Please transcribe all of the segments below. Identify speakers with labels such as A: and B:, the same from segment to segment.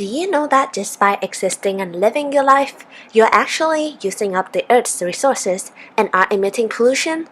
A: Do you know that just by existing and living your life, you're actually using up the Earth's resources and are emitting pollution?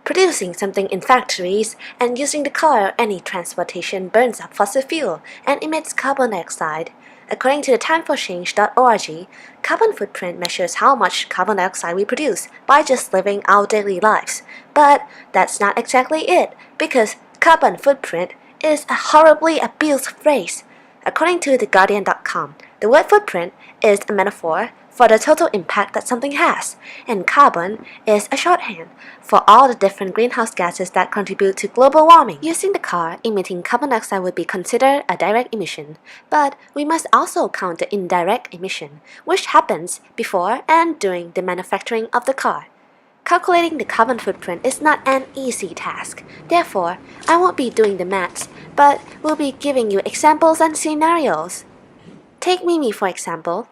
A: Producing something in factories and using the car or any transportation burns up fossil fuel and emits carbon dioxide. According to the timeforchange.org, carbon footprint measures how much carbon dioxide we produce by just living our daily lives. But that's not exactly it, because carbon footprint is a horribly abused phrase. According to theguardian.com, the word footprint is a metaphor for the total impact that something has, and carbon is a shorthand for all the different greenhouse gases that contribute to global warming. Using the car emitting carbon dioxide would be considered a direct emission, but we must also count the indirect emission, which happens before and during the manufacturing of the car. Calculating the carbon footprint is not an easy task. Therefore, I won't be doing the maths, but will be giving you examples and scenarios. Take Mimi for example.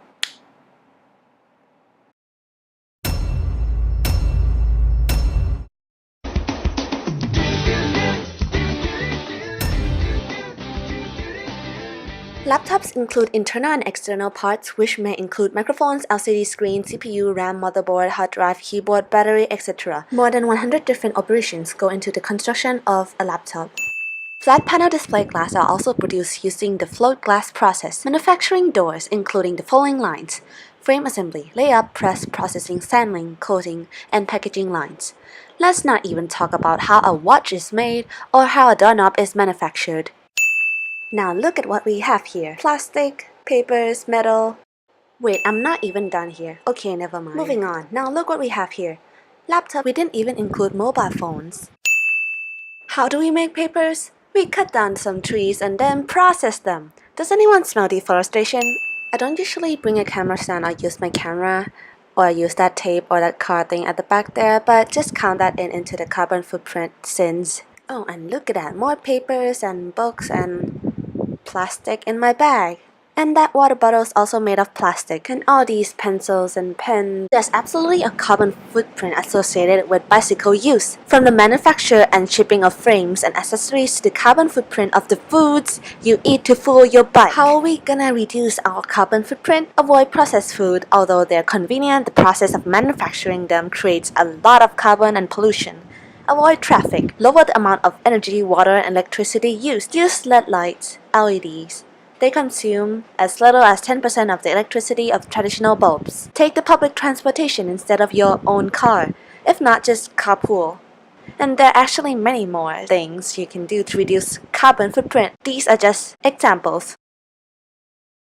A: Laptops include internal and external parts, which may include microphones, LCD screen, CPU, RAM, motherboard, hard drive, keyboard, battery, etc. More than 100 different operations go into the construction of a laptop. Flat panel display glass are also produced using the float glass process. Manufacturing doors, including the following lines: frame assembly, layup, press, processing, sampling, coating, and packaging lines. Let's not even talk about how a watch is made or how a doorknob is manufactured. Now look at what we have here. Plastic, papers, metal. Wait, I'm not even done here. Okay, never mind. Moving on. Now look what we have here. Laptop. We didn't even include mobile phones. How do we make papers? We cut down some trees and then process them. Does anyone smell deforestation? I don't usually bring a camera stand or use my camera, or use that tape or that card thing at the back there, but just count that into the carbon footprint since. Oh, and look at that. More papers and books and plastic in my bag. And that water bottle is also made of plastic. And all these pencils and pens. There's absolutely a carbon footprint associated with bicycle use. From the manufacture and shipping of frames and accessories to the carbon footprint of the foods you eat to fuel your bike. How are we gonna reduce our carbon footprint? Avoid processed food. Although they're convenient, the process of manufacturing them creates a lot of carbon and pollution. Avoid traffic. Lower the amount of energy, water, and electricity used. Use LED lights, LEDs. They consume as little as 10% of the electricity of traditional bulbs. Take the public transportation instead of your own car. If not, just carpool. And there are actually many more things you can do to reduce carbon footprint. These are just examples.